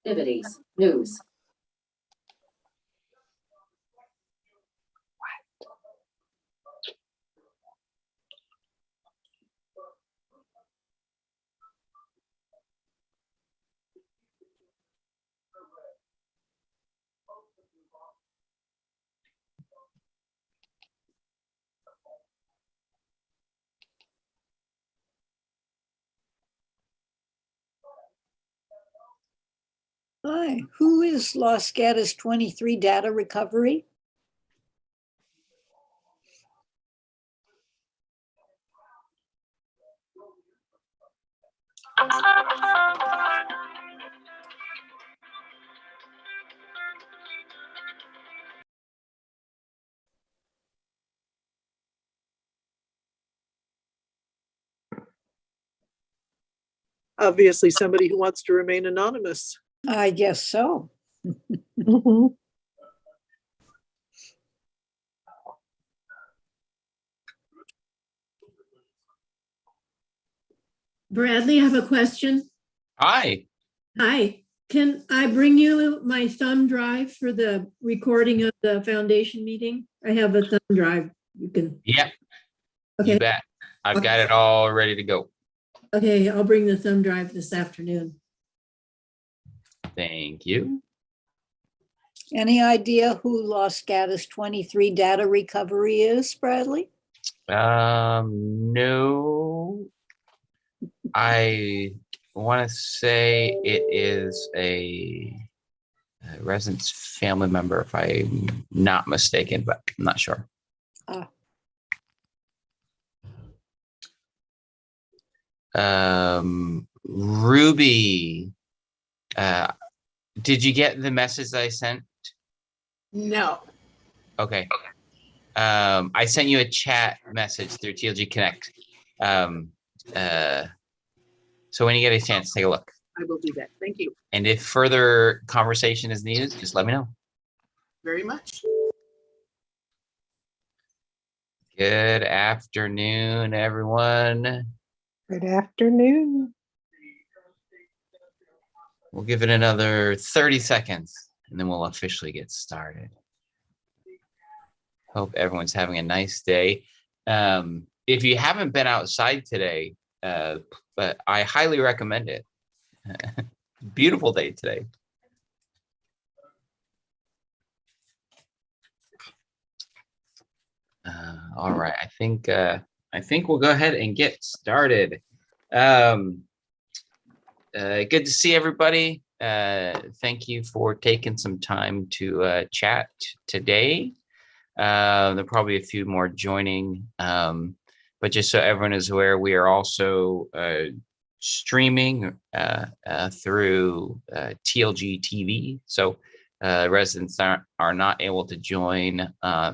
Activities, news. Hi, who is Los Gatos 23 data recovery? Obviously, somebody who wants to remain anonymous. I guess so. Bradley, I have a question. Hi. Hi, can I bring you my thumb drive for the recording of the foundation meeting? I have a thumb drive. You can. Yep. Okay. You bet. I've got it all ready to go. Okay, I'll bring the thumb drive this afternoon. Thank you. Any idea who Los Gatos 23 data recovery is, Bradley? No. I want to say it is a resident's family member, if I'm not mistaken, but I'm not sure. Ruby, did you get the message that I sent? No. Okay. I sent you a chat message through TLG Connect. So when you get a chance, take a look. I will do that. Thank you And if further conversation is needed, just let me know. very much. Good afternoon, everyone. Good afternoon. We'll give it another 30 seconds and then we'll officially get started. Hope everyone's having a nice day. If you haven't been outside today, but I highly recommend it. Beautiful day today. All right, I think we'll go ahead and get started. Good to see everybody. Thank you for taking some time to chat today. There'll probably a few more joining, but just so everyone is aware, we are also streaming through TLG TV. So residents are not able to join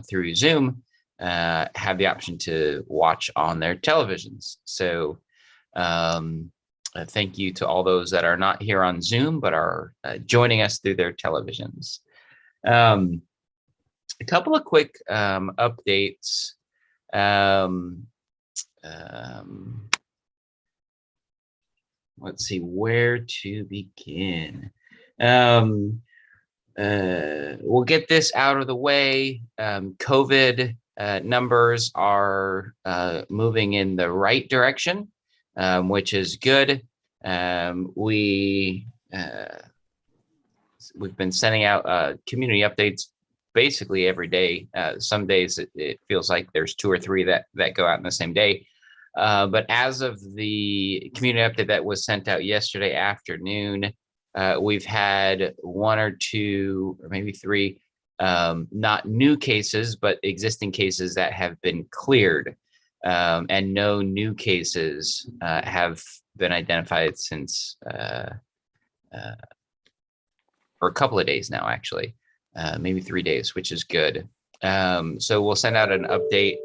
through Zoom, have the option to watch on their televisions. So thank you to all those that are not here on Zoom, but are joining us through their televisions. A couple of quick updates. Let's see where to begin. We'll get this out of the way. COVID numbers are moving in the right direction, which is good. We've been sending out community updates basically every day. Some days it feels like there's 2 or 3 that go out in the same day. But as of the community update that was sent out yesterday afternoon, we've had 1 or 2 or maybe 3 not new cases, but existing cases that have been cleared, and no new cases have been identified since for a couple of days now, actually, maybe 3 days, which is good. So we'll send out an update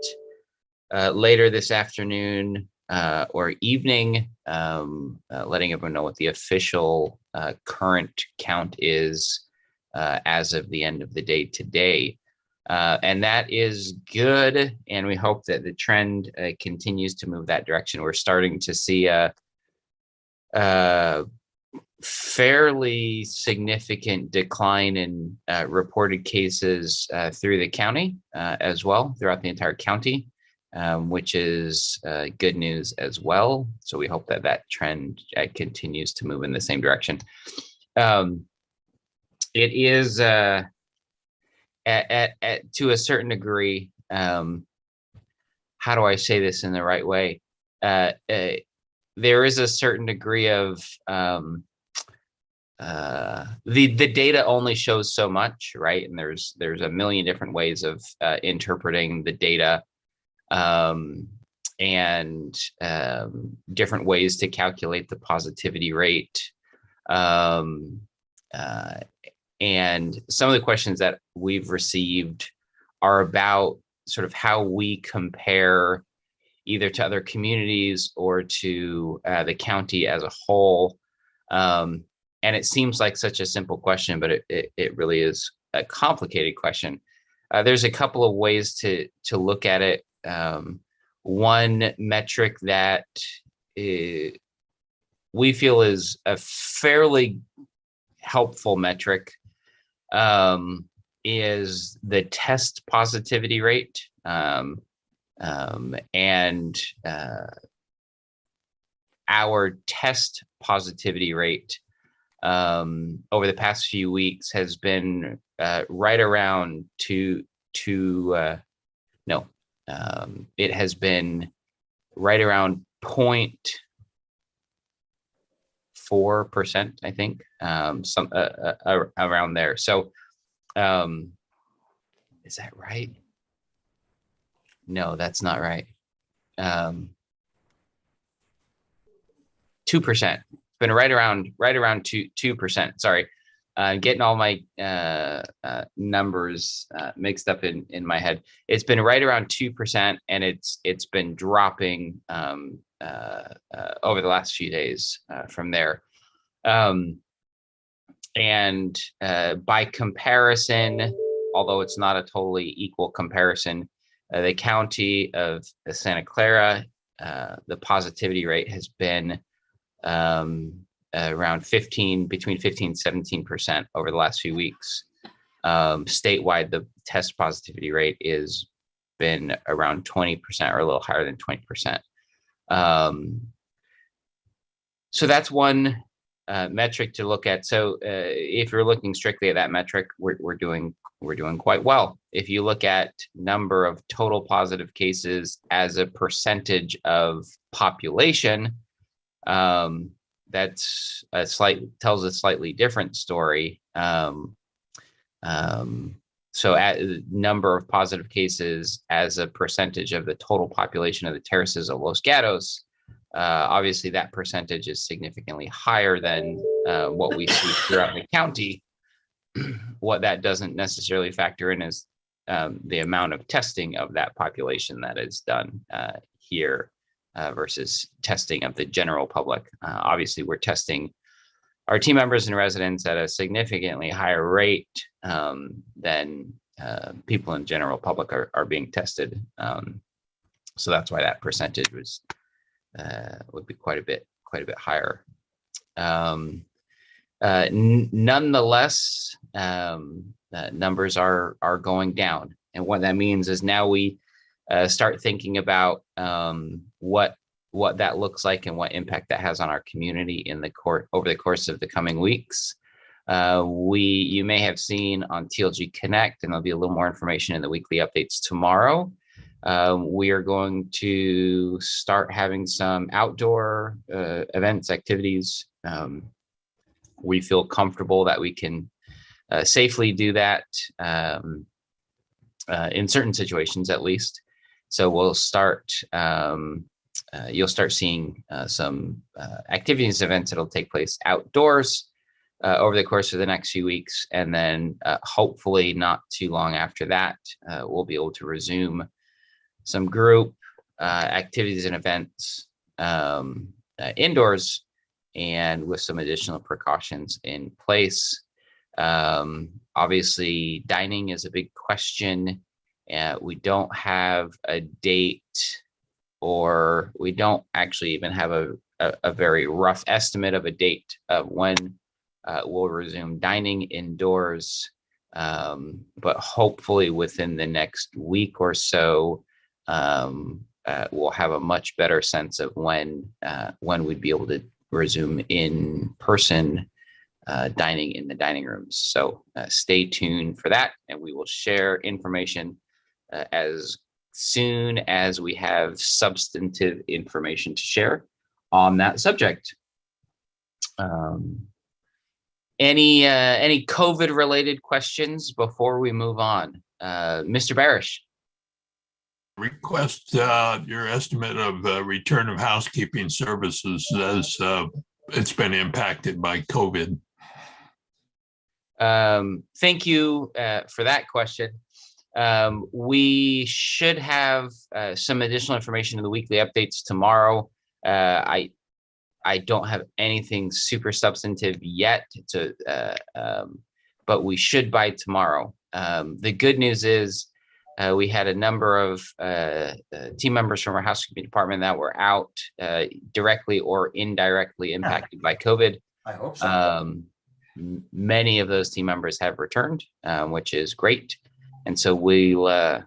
later this afternoon or evening, letting everyone know what the official current count is as of the end of the day today. And that is good. And we hope that the trend continues to move that direction. We're starting to see fairly significant decline in reported cases through the county as well, throughout the entire county, which is good news as well. So we hope that that trend continues to move in the same direction. It is to a certain degree, how do I say this in the right way? There is a certain degree of the data only shows so much, right? And there's a million different ways of interpreting the data, and different ways to calculate the positivity rate. And some of the questions that we've received are about sort of how we compare either to other communities or to the county as a whole. And it seems like such a simple question, but it really is a complicated question. There's a couple of ways to look at it. One metric that we feel is a fairly helpful metric is the test positivity rate. And our test positivity rate over the past few weeks has been right around it has been right around 0.4%, I think, around there. So is that right? No, that's not right. 2%. It's been right around 2%. Sorry, getting all my numbers mixed up in my head. It's been right around 2%, and it's been dropping over the last few days from there. And by comparison, although it's not a totally equal comparison, the county of Santa Clara, the positivity rate has been around between 15 and 17% over the last few weeks. Statewide, the test positivity rate is been around 20% or a little higher than 20%. So that's one metric to look at. So if you're looking strictly at that metric, we're doing quite well. If you look at number of total positive cases as a percentage of population, that's tells a slightly different story. So at number of positive cases as a percentage of the total population of the terraces of Los Gatos, obviously that percentage is significantly higher than what we see throughout the county. What that doesn't necessarily factor in is the amount of testing of that population that is done here versus testing of the general public. Obviously, we're testing our team members and residents at a significantly higher rate than people in general public are being tested. So that's why that percentage would be quite a bit higher. Nonetheless, numbers are going down, and what that means is now we start thinking about what that looks like and what impact that has on our community over the course of the coming weeks. You may have seen on TLG Connect, and there'll be a little more information in the weekly updates tomorrow. We are going to start having some outdoor events, activities. We feel comfortable that we can safely do that in certain situations, at least. So we'll start. You'll start seeing some activities, events that'll take place outdoors over the course of the next few weeks, and then hopefully not too long after that, we'll be able to resume some group activities and events indoors, and with some additional precautions in place. Obviously, dining is a big question. We don't have a date, or we don't actually even have a very rough estimate of a date of when we'll resume dining indoors, but hopefully within the next week or so, we'll have a much better sense of when we'd be able to resume in-person dining in the dining rooms. So stay tuned for that, and we will share information as soon as we have substantive information to share on that subject. Any COVID related questions before we move on? Mr. Barish. Request your estimate of return of housekeeping services as it's been impacted by COVID. Thank you for that question. We should have some additional information in the weekly updates tomorrow. I don't have anything super substantive yet, but we should by tomorrow. The good news is we had a number of team members from our housekeeping department that were out directly or indirectly impacted by COVID. I hope so. Many of those team members have returned, which is great. And so we will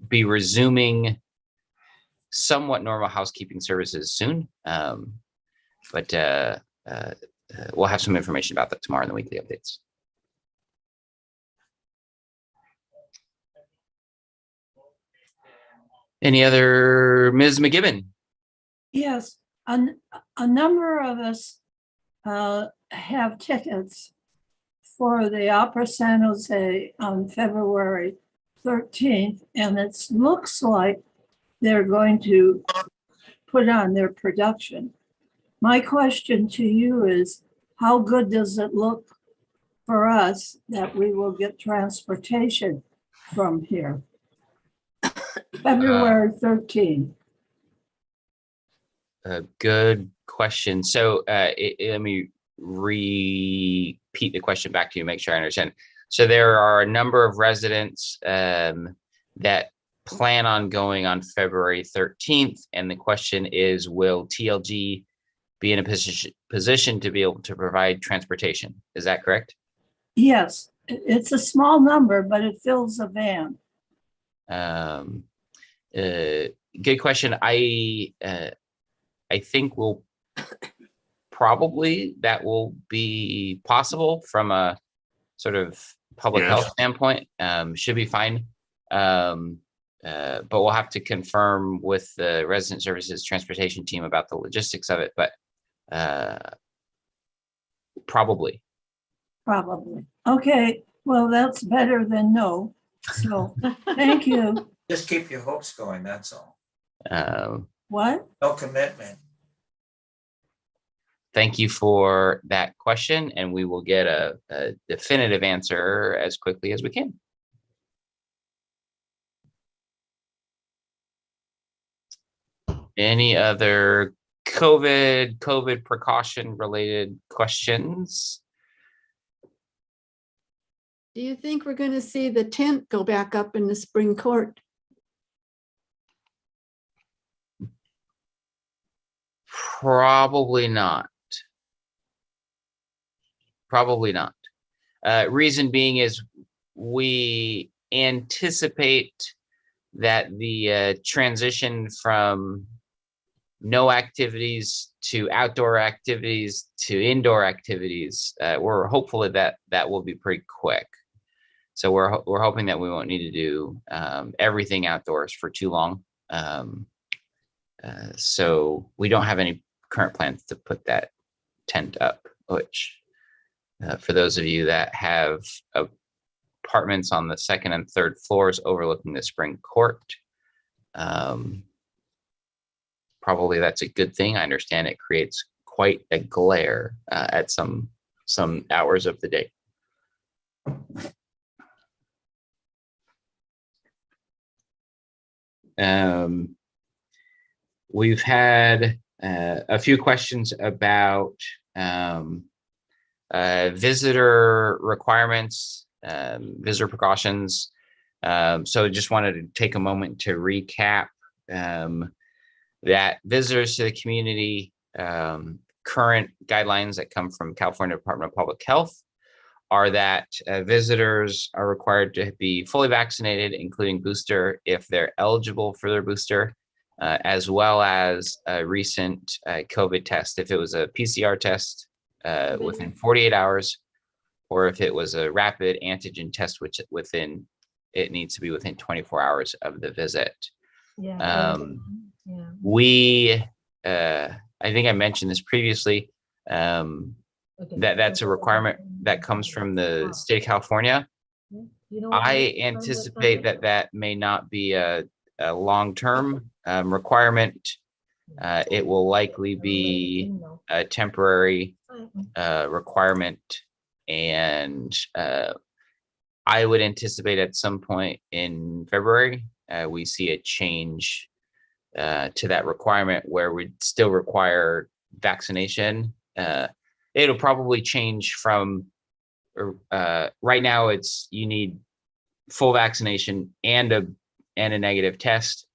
be resuming somewhat normal housekeeping services soon. But we'll have some information about that tomorrow in the weekly updates. Any other, Ms. McGibbon? Yes, a number of us have tickets for the Opera San Jose on February 13th, and it looks like they're going to put on their production. My question to you is, how good does it look for us that we will get transportation from here? February 13th. A good question. So let me repeat the question back to you, make sure I understand. So there are a number of residents that plan on going on February 13th. And the question is, will TLG be in a position to be able to provide transportation? Is that correct? Yes, it's a small number, but it fills a van. Good question. I think we'll probably, that will be possible from a sort of public health standpoint. Should be fine. But we'll have to confirm with the resident services transportation team about the logistics of it, but probably. Probably. Okay, well, that's better than no. So, thank you. Just keep your hopes going, that's all. What? No commitment. Thank you for that question, and we will get a definitive answer as quickly as we can. Any other COVID precaution related questions? Do you think we're going to see the tent go back up in the spring court? Probably not. Probably not. Reason being is we anticipate that the transition from no activities to outdoor activities to indoor activities, we're hopeful that will be pretty quick. So we're hoping that we won't need to do everything outdoors for too long. So we don't have any current plans to put that tent up, which for those of you that have apartments on the second and third floors overlooking the spring court, probably that's a good thing. I understand it creates quite a glare at some hours of the day. We've had a few questions about visitor requirements, visitor precautions. So just wanted to take a moment to recap that visitors to the community current guidelines that come from California Department of Public Health are that visitors are required to be fully vaccinated, including booster, if they're eligible for their booster, as well as a recent COVID test, if it was a PCR test within 48 hours, or if it was a rapid antigen test, which it needs to be within 24 hours of the visit. Yeah. We, I think I mentioned this previously, that's a requirement that comes from the state of California. I anticipate that may not be a long-term requirement. It will likely be a temporary requirement, and I would anticipate at some point in February we see a change to that requirement where we still require vaccination. It'll probably change from right now you need full vaccination and a negative test.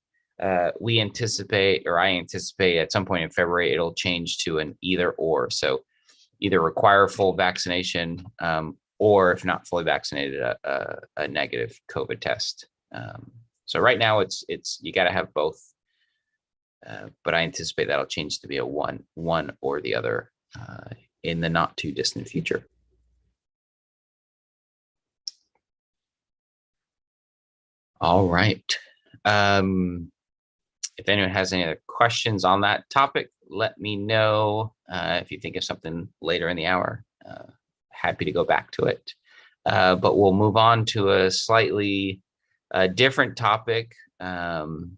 I anticipate at some point in February it'll change to an either or. So either require full vaccination or, if not fully vaccinated, a negative COVID test. So right now it's you got to have both, but I anticipate that'll change to be a one or the other in the not too distant future. All right. If anyone has any other questions on that topic, let me know. If you think of something later in the hour, happy to go back to it. But we'll move on to a slightly different topic. And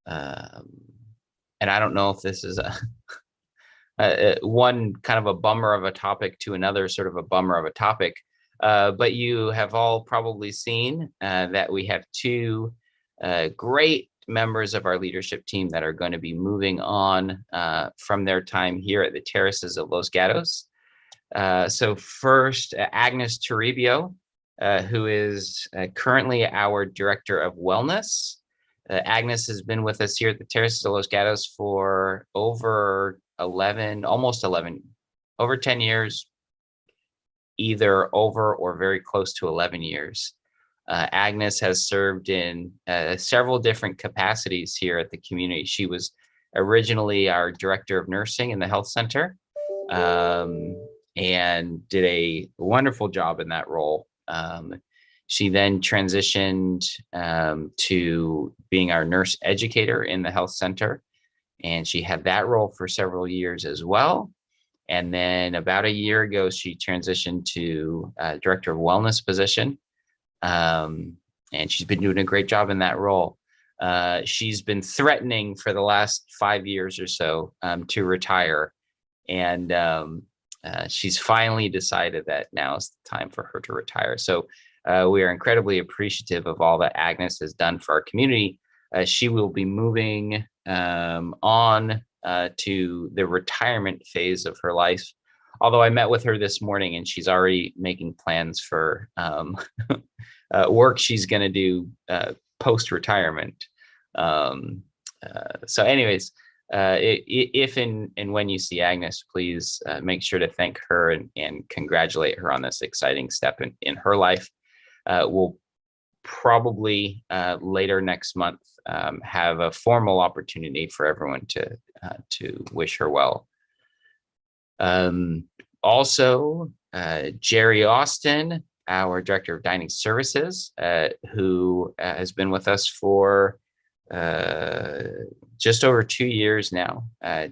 I don't know if this is one kind of a bummer of a topic to another sort of a bummer of a topic. But you have all probably seen that we have two great members of our leadership team that are going to be moving on from their time here at the Terraces of Los Gatos. So first, Agnes Toribio, who is currently our Director of Wellness. Agnes has been with us here at the Terraces of Los Gatos for over 10 years, either over or very close to 11 years. Agnes has served in several different capacities here at the community. She was originally our Director of Nursing in the health center, and did a wonderful job in that role. She then transitioned to being our nurse educator in the health center, and she had that role for several years as well. And then about a year ago, she transitioned to Director of Wellness position. And she's been doing a great job in that role. She's been threatening for the last 5 years or so to retire. And she's finally decided that now is the time for her to retire. So we are incredibly appreciative of all that Agnes has done for our community. She will be moving on to the retirement phase of her life. Although I met with her this morning and she's already making plans for work she's going to do post-retirement. So anyways, if and when you see Agnes, please make sure to thank her and congratulate her on this exciting step in her life. We'll probably later next month have a formal opportunity for everyone to wish her well. Also, Jerry Austin, our Director of Dining Services, who has been with us for just over 2 years now.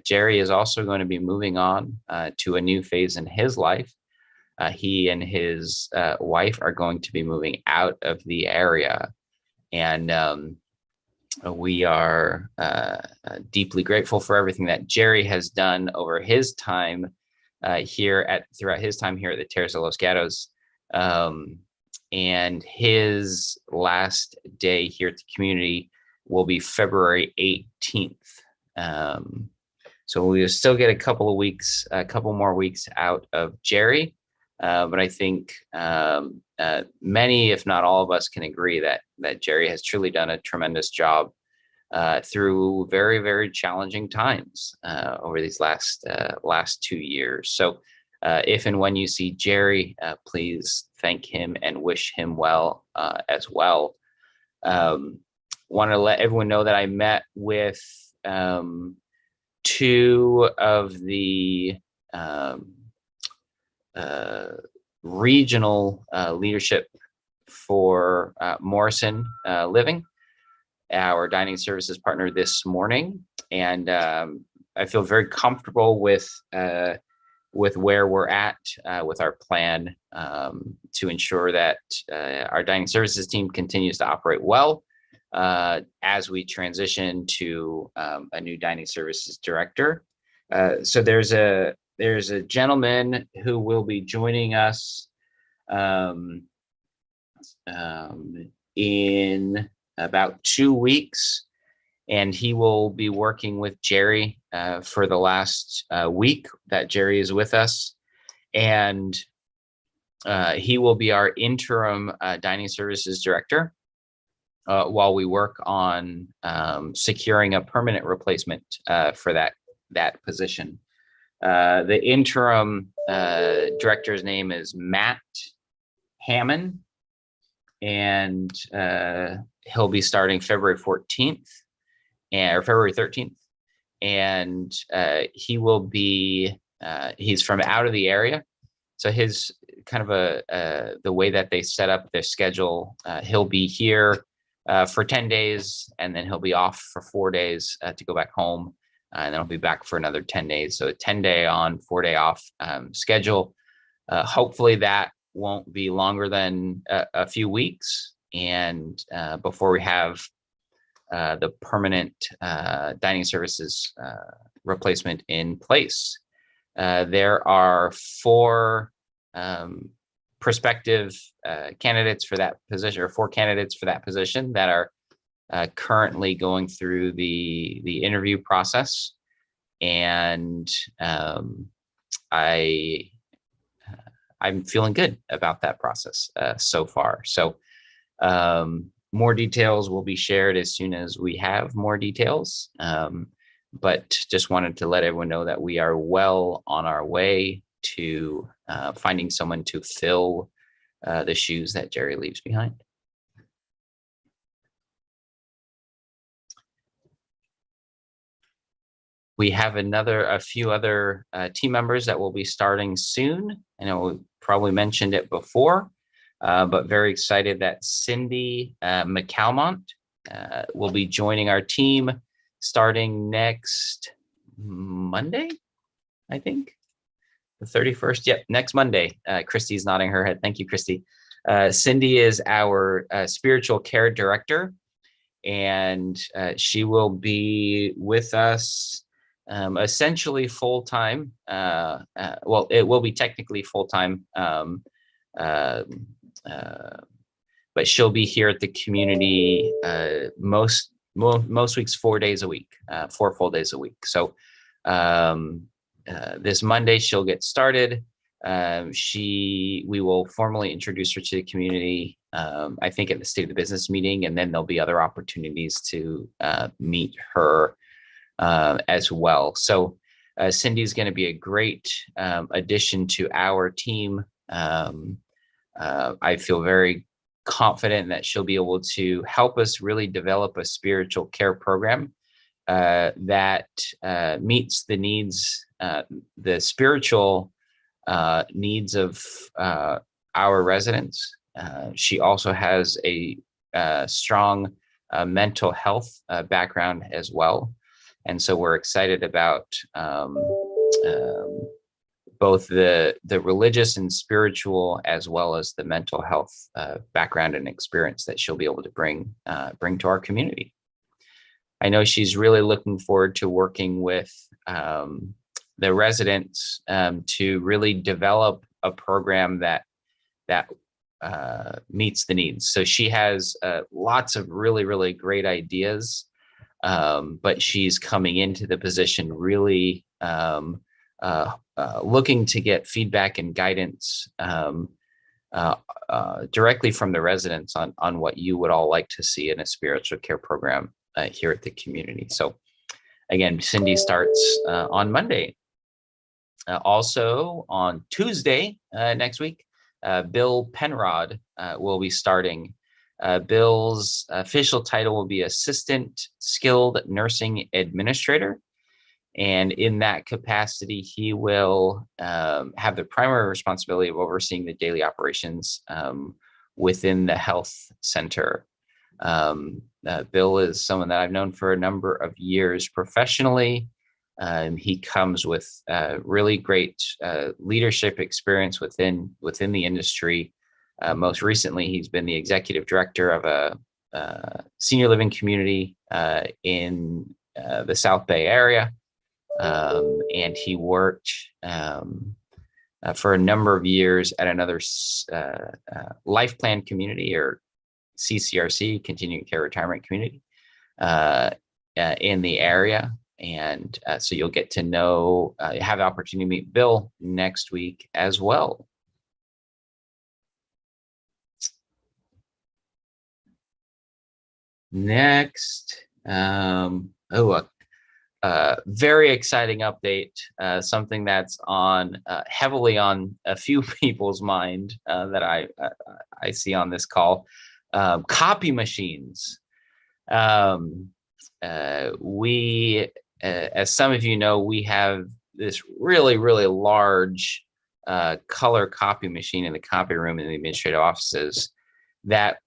Jerry is also going to be moving on to a new phase in his life. He and his wife are going to be moving out of the area, and we are deeply grateful for everything that Jerry has done over his time throughout his time here at the Terraces of Los Gatos. And his last day here at the community will be February 18th. So we'll still get a couple more weeks out of Jerry. But I think many, if not all of us, can agree that Jerry has truly done a tremendous job through very, very challenging times over these last 2 years. So if and when you see Jerry, please thank him and wish him well as well. Want to let everyone know that I met with two of the regional leadership for Morrison Living, our dining services partner, this morning, and I feel very comfortable with where we're at with our plan to ensure that our dining services team continues to operate well as we transition to a new dining services director. So there's a gentleman who will be joining us in about 2 weeks, and he will be working with Jerry for the last week that Jerry is with us, and he will be our interim dining services director while we work on securing a permanent replacement for that position. The interim director's name is Matt Hammond, and he'll be starting February 14th or February 13th. And he will be, he's from out of the area. So his kind of the way that they set up their schedule, he'll be here for 10 days, and then he'll be off for 4 days to go back home. And then I'll be back for another 10 days. So a 10-day on, 4-day off schedule. Hopefully that won't be longer than a few weeks. And before we have the permanent dining services replacement in place. There are 4 prospective candidates for that position, or 4 candidates for that position that are currently going through the interview process, and I'm feeling good about that process so far. So more details will be shared as soon as we have more details, but just wanted to let everyone know that we are well on our way to finding someone to fill the shoes that Jerry leaves behind. We have a few other team members that will be starting soon. I know we probably mentioned it before, but very excited that Cindy Mccalmont will be joining our team starting next Monday, I think, the 31st. Yep, next Monday. Christy's nodding her head. Thank you, Christy. Cindy is our spiritual care director, and she will be with us essentially full-time. Well, it will be technically full-time, but she'll be here at the community most weeks 4 days a week, 4 full days a week. So this Monday she'll get started. We will formally introduce her to the community, I think at the State of the Business meeting, and then there'll be other opportunities to meet her as well. So Cindy is going to be a great addition to our team. I feel very confident that she'll be able to help us really develop a spiritual care program that meets the needs, the spiritual needs of our residents. She also has a strong mental health background as well. And so we're excited about both the religious and spiritual, as well as the mental health background and experience that she'll be able to bring to our community. I know she's really looking forward to working with the residents to really develop a program that meets the needs. So she has lots of really, really great ideas, but she's coming into the position really looking to get feedback and guidance directly from the residents on what you would all like to see in a spiritual care program here at the community. So again, Cindy starts on Monday. Also on Tuesday next week, Bill Penrod will be starting. Bill's official title will be Assistant Skilled Nursing Administrator. And in that capacity, he will have the primary responsibility of overseeing the daily operations within the health center. Bill is someone that I've known for a number of years professionally. He comes with really great leadership experience within the industry. Most recently, he's been the executive director of a senior living community in the South Bay area. And he worked for a number of years at another life plan community, or CCRC, continuing care retirement community, in the area. And so you'll get to know, have the opportunity to meet Bill next week as well. Next, very exciting update, something that's on heavily on a few people's mind that I see on this call. Copy machines. We, as some of you know, we have this really, really large color copy machine in the copy room in the administrative offices that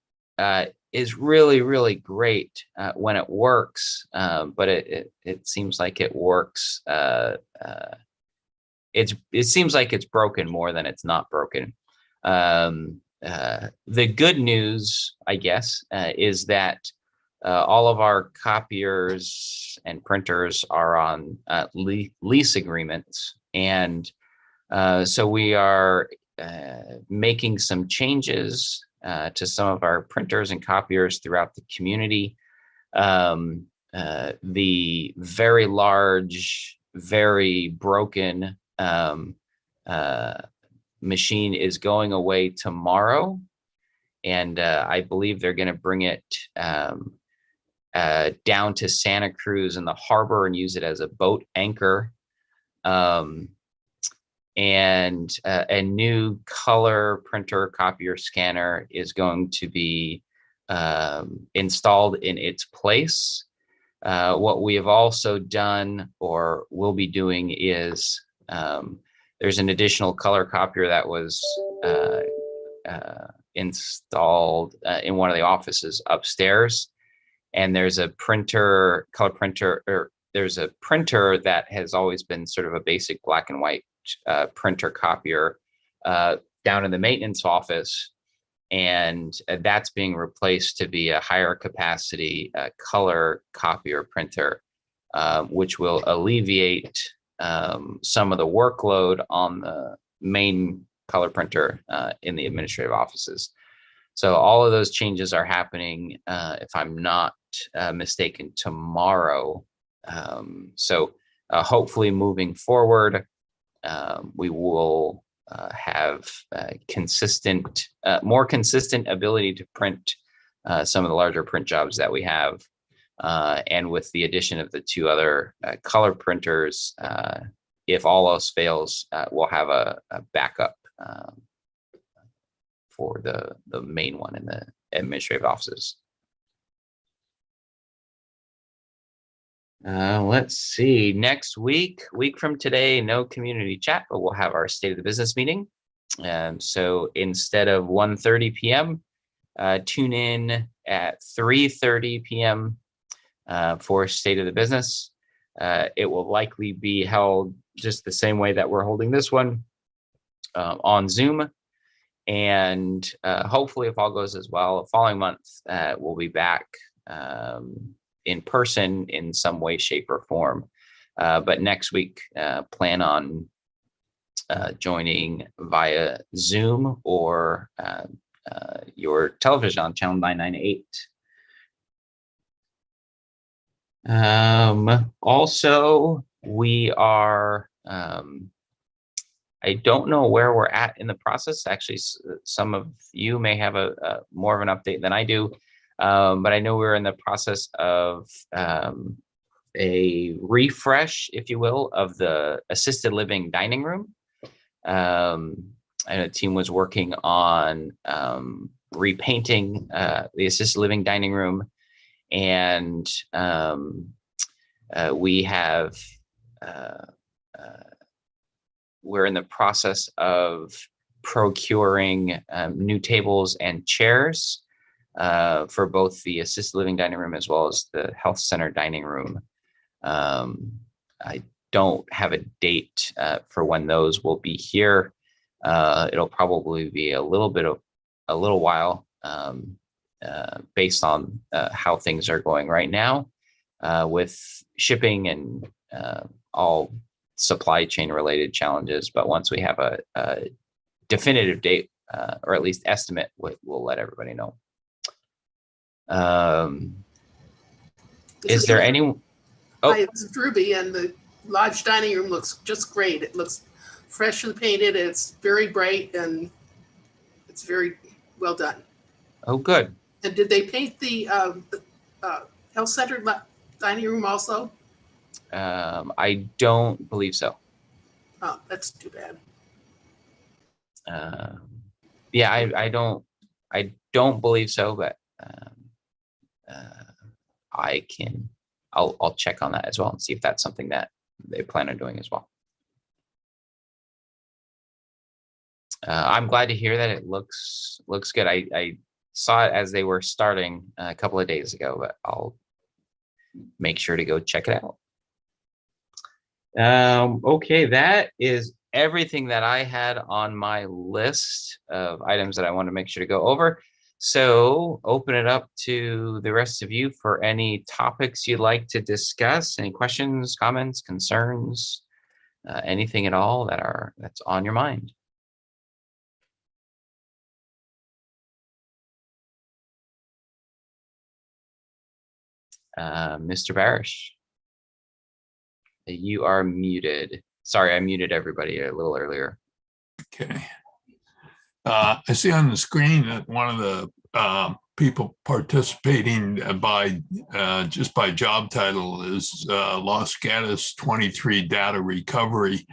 is really, really great when it works, but it seems like it works. It seems like it's broken more than it's not broken. The good news, I guess, is that all of our copiers and printers are on lease agreements, and so we are making some changes to some of our printers and copiers throughout the community. The very large, very broken machine is going away tomorrow, and I believe they're going to bring it down to Santa Cruz in the harbor and use it as a boat anchor. And a new color printer, copier, scanner is going to be installed in its place. What we have also done, or will be doing, is there's an additional color copier that was installed in one of the offices upstairs, and there's a printer, color printer, or there's a printer that has always been sort of a basic black and white printer copier down in the maintenance office, and that's being replaced to be a higher capacity color copier printer, which will alleviate some of the workload on the main color printer in the administrative offices. So all of those changes are happening, if I'm not mistaken, tomorrow. So hopefully moving forward, we will have more consistent ability to print some of the larger print jobs that we have. And with the addition of the two other color printers, if all else fails, we'll have a backup for the main one in the administrative offices. Let's see, next week from today, no community chat, but we'll have our State of the Business meeting. So instead of 1:30 p.m., tune in at 3:30 p.m. For State of the Business. It will likely be held just the same way that we're holding this one, on Zoom. And hopefully, if all goes as well, the following month, we'll be back in person in some way, shape, or form. But next week, plan on joining via Zoom or your television on channel 998. Also, we are, I don't know where we're at in the process. Actually, some of you may have a more of an update than I do. But I know we're in the process of a refresh, if you will, of the assisted living dining room. And a team was working on repainting the assisted living dining room, and we have we're in the process of procuring new tables and chairs for both the assisted living dining room as well as the health center dining room. I don't have a date for when those will be here. It'll probably be a little while based on how things are going right now with shipping and all supply chain related challenges. But once we have a definitive date or at least estimate, we'll let everybody know. Is there any? Oh, Hi, it's Ruby, and the lodge dining room looks just great. It looks freshly painted. It's very bright and it's very well done. oh, good. And did they paint the health center dining room also? I don't believe so. Oh, that's too bad. Yeah, I don't believe so, but I'll check on that as well and see if that's something that they plan on doing as well. I'm glad to hear that it looks good. I saw it as they were starting a couple of days ago, but I'll make sure to go check it out. Okay, that is everything that I had on my list of items that I want to make sure to go over. So open it up to the rest of you for any topics you'd like to discuss, any questions, comments, concerns, anything at all that's on your mind. Mr. Barish, you are muted. Sorry, I muted everybody a little earlier. Okay. I see on the screen that one of the people participating by just by job title is Los Gatos 23 data recovery.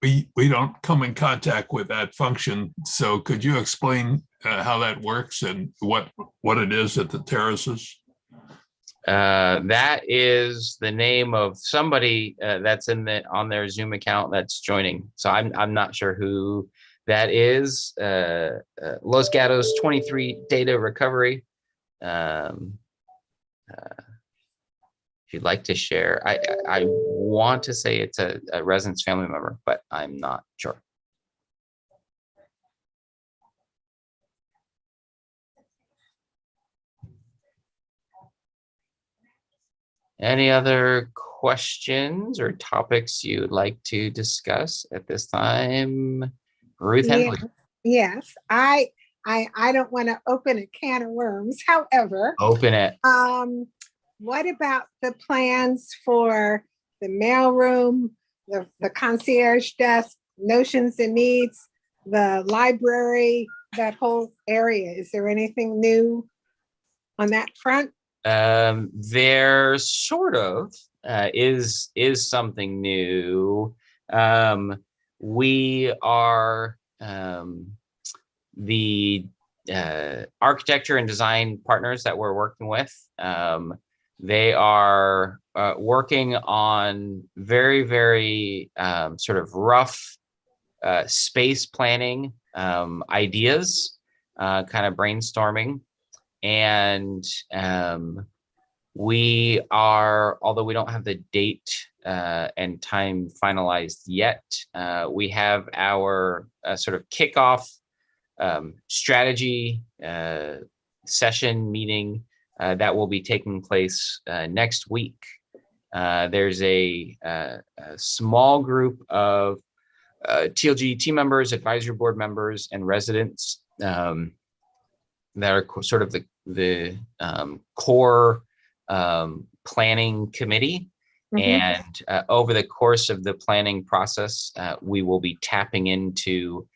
We don't come in contact with that function. So could you explain how that works and what it is at the terraces? That is the name of somebody that's on their Zoom account that's joining. So I'm not sure who that is. Los Gatos 23 data recovery. If you'd like to share, I want to say it's a residence family member, but I'm not sure. Any other questions or topics you'd like to discuss at this time? Ruth Henley. Yes, I don't want to open a can of worms. However, Open it. what about the plans for the mailroom, the concierge desk, notions and needs, the library, that whole area? Is there anything new on that front? There sort of is something new. We are the architecture and design partners that we're working with. They are working on very sort of rough space planning ideas, kind of brainstorming. And we are, although we don't have the date and time finalized yet, we have our sort of kickoff strategy session meeting that will be taking place next week. There's a small group of TLG team members, advisory board members, and residents that are sort of the core planning committee. And over the course of the planning process, we will be tapping into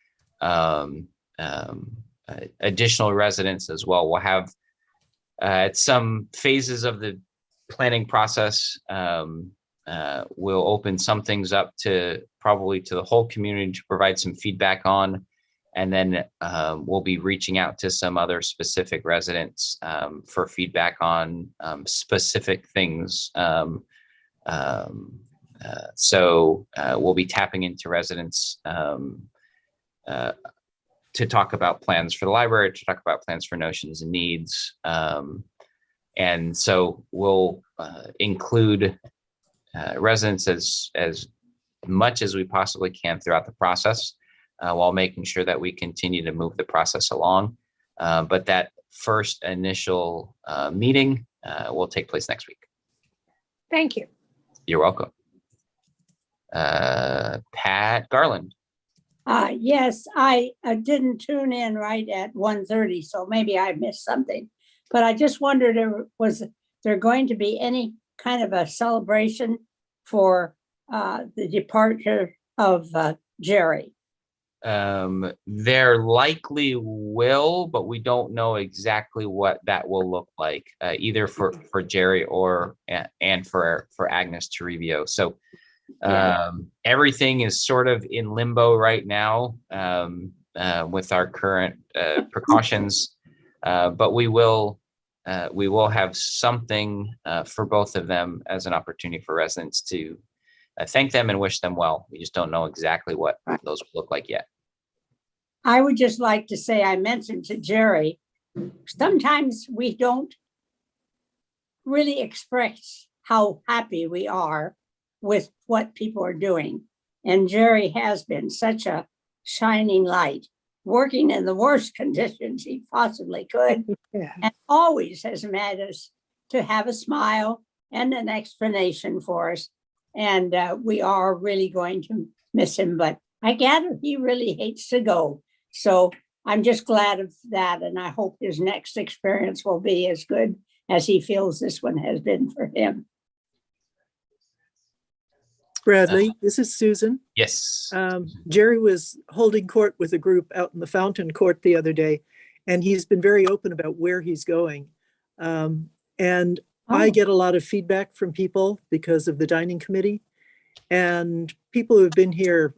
additional residents as well. We'll have at some phases of the planning process, we'll open some things up to probably to the whole community to provide some feedback on. And then we'll be reaching out to some other specific residents for feedback on specific things. So we'll be tapping into residents to talk about plans for the library, to talk about plans for notions and needs. And so we'll include residents as much as we possibly can throughout the process, while making sure that we continue to move the process along. But that first initial meeting will take place next week. Thank you. You're welcome. Pat Garland. Yes, I didn't tune in right at 1:30, so maybe I missed something. But I just wondered, was there going to be any kind of a celebration for the departure of Jerry? There likely will, but we don't know exactly what that will look like, either for Jerry or and for Agnes Toribio. So everything is sort of in limbo right now with our current precautions, but we will have something for both of them as an opportunity for residents to thank them and wish them well. We just don't know exactly what those will look like yet. I would just like to say, I mentioned to Jerry, sometimes we don't really express how happy we are with what people are doing. And Jerry has been such a shining light, working in the worst conditions he possibly could, Yeah. and always has managed to have a smile and an explanation for us. And we are really going to miss him, but I gather he really hates to go. So I'm just glad of that. And I hope his next experience will be as good as he feels this one has been for him. Bradley, this is Susan. Yes. Jerry was holding court with a group out in the Fountain Court the other day, and he's been very open about where he's going. And I get a lot of feedback from people because of the dining committee, and people who have been here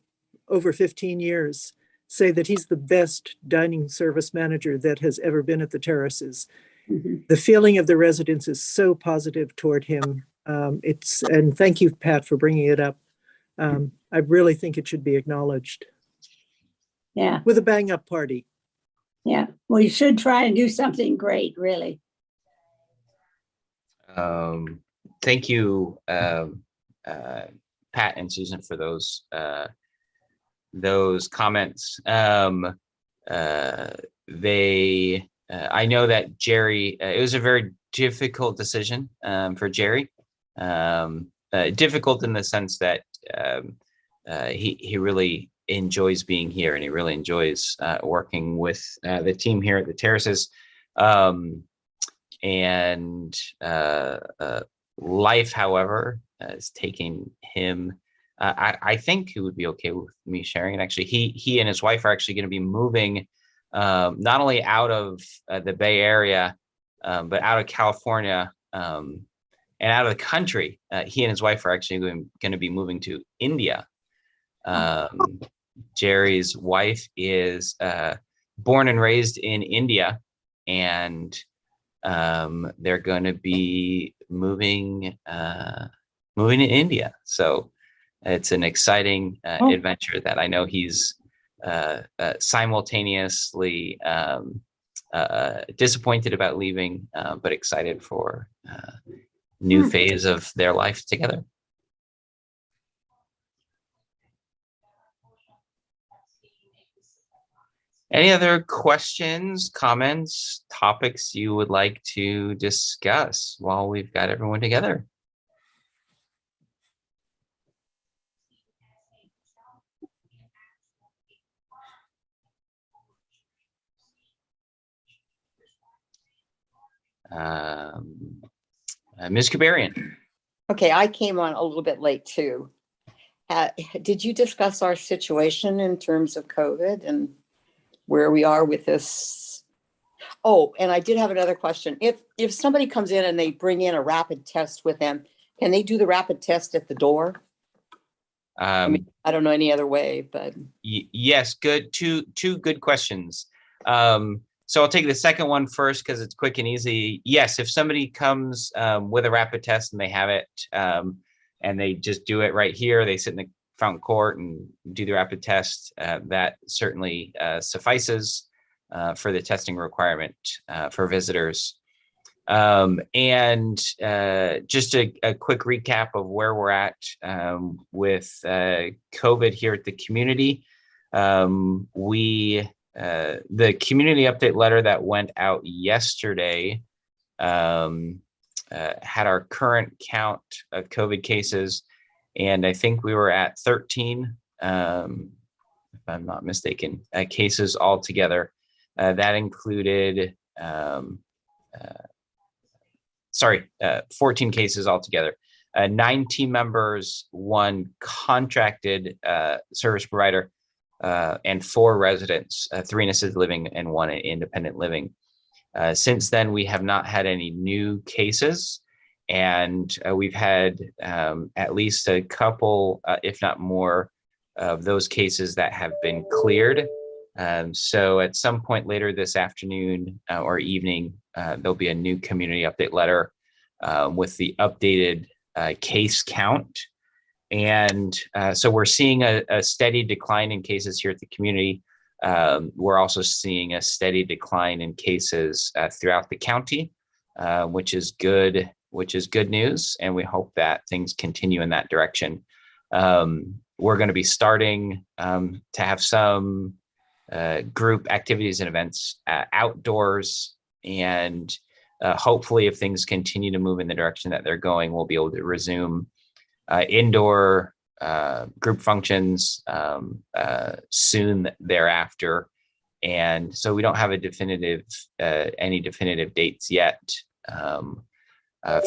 over 15 years say that he's the best dining service manager that has ever been at the Terraces. Mm-hmm. The feeling of the residents is so positive toward him. And thank you, Pat, for bringing it up. I really think it should be acknowledged. Yeah. With a bang up party. Yeah. We should try and do something great, really. Thank you, Pat and Susan, for those comments. I know that Jerry, it was a very difficult decision for Jerry. Difficult in the sense that he really enjoys being here, and he really enjoys working with the team here at the Terraces. Life, however, is taking him. I think he would be okay with me sharing it. Actually, he and his wife are actually going to be moving not only out of the Bay Area, but out of California and out of the country. He and his wife are actually going to be moving to India. Jerry's wife is born and raised in India, and they're going to be moving to India. So it's an exciting adventure that I know he's simultaneously disappointed about leaving, but excited for new phase of their life together. Any other questions, comments, topics you would like to discuss while we've got everyone together? Ms. Kabarian. Okay, I came on a little bit late too. Did you discuss our situation in terms of COVID and where we are with this. Oh, and I did have another question. If somebody comes in and they bring in a rapid test with them, can they do the rapid test at the door? I mean, I don't know any other way, but. Yes, good. Two good questions. So I'll take the second one first because it's quick and easy. Yes, if somebody comes with a rapid test and they have it, and they just do it right here, they sit in the front court and do the rapid test, that certainly suffices for the testing requirement for visitors. And just a quick recap of where we're at with COVID here at the community. The community update letter that went out yesterday had our current count of COVID cases, and I think we were at 13, if I'm not mistaken, cases altogether. That included 14 cases altogether. 9 team members, 1 contracted service provider, and 4 residents, 3 in assisted living and 1 in independent living. Since then, we have not had any new cases, and we've had at least a couple, if not more, of those cases that have been cleared. So at some point later this afternoon or evening, there'll be a new community update letter with the updated case count. And so we're seeing a steady decline in cases here at the community. We're also seeing a steady decline in cases throughout the county, which is good news. And we hope that things continue in that direction. We're going to be starting to have some group activities and events outdoors, and hopefully if things continue to move in the direction that they're going, we'll be able to resume indoor group functions soon thereafter. And so we don't have any definitive dates yet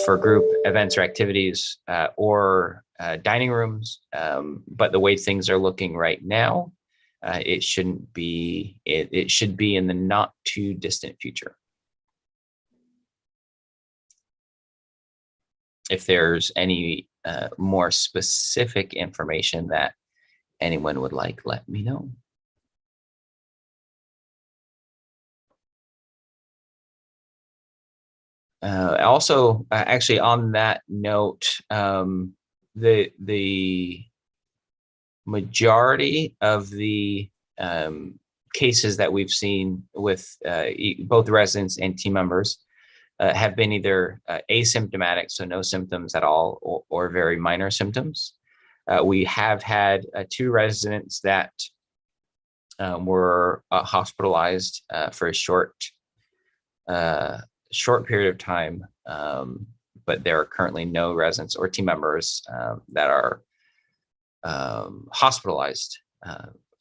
for group events or activities or dining rooms, but the way things are looking right now, it should be in the not too distant future. If there's any more specific information that anyone would like, let me know. Also, actually on that note, the majority of the cases that we've seen with both residents and team members have been either asymptomatic, so no symptoms at all, or very minor symptoms. We have had 2 residents that were hospitalized for a short period of time, but there are currently no residents or team members that are hospitalized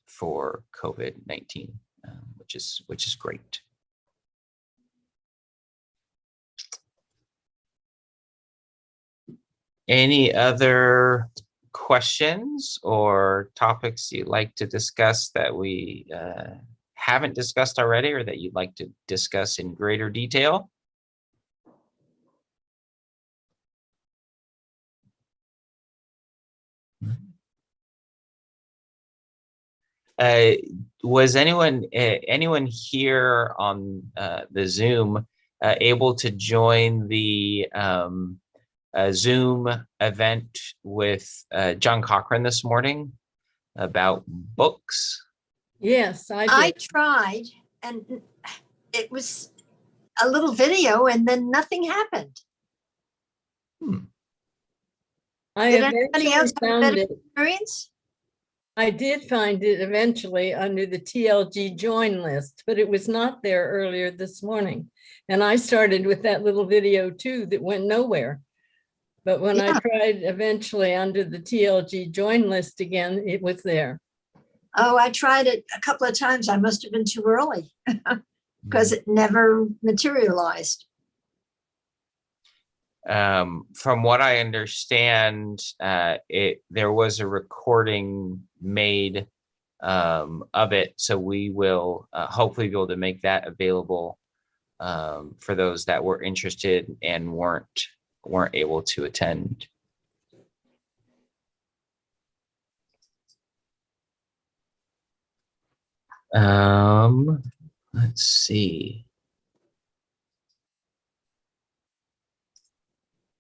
for COVID-19, which is great. Any other questions or topics you'd like to discuss that we haven't discussed already, or that you'd like to discuss in greater detail? Was anyone here on the Zoom able to join the Zoom event with John Cochran this morning about books? Yes, I I did. tried, and it was a little video and then nothing happened. I Did anybody eventually else have a found better it. experience? I did find it eventually under the TLG join list, but it was not there earlier this morning. And I started with that little video too that went nowhere. But when I tried eventually under the TLG join list again, it was there. Oh, I tried it a couple of times. I must have been too early because it never materialized. From what I understand, there was a recording made of it. So we will hopefully be able to make that available for those that were interested and weren't able to attend. Let's see.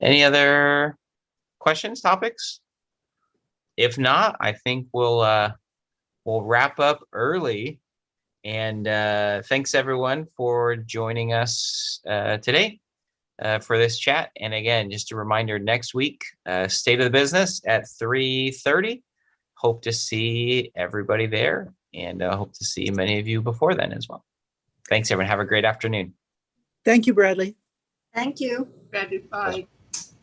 Any other questions, topics? If not, I think we'll wrap up early. And thanks everyone for joining us today for this chat. And again, just a reminder, next week, State of the Business at 3:30. Hope to see everybody there, and hope to see many of you before then as well. Thanks everyone. Have a great afternoon. Thank you, Bradley. Thank you. Bye.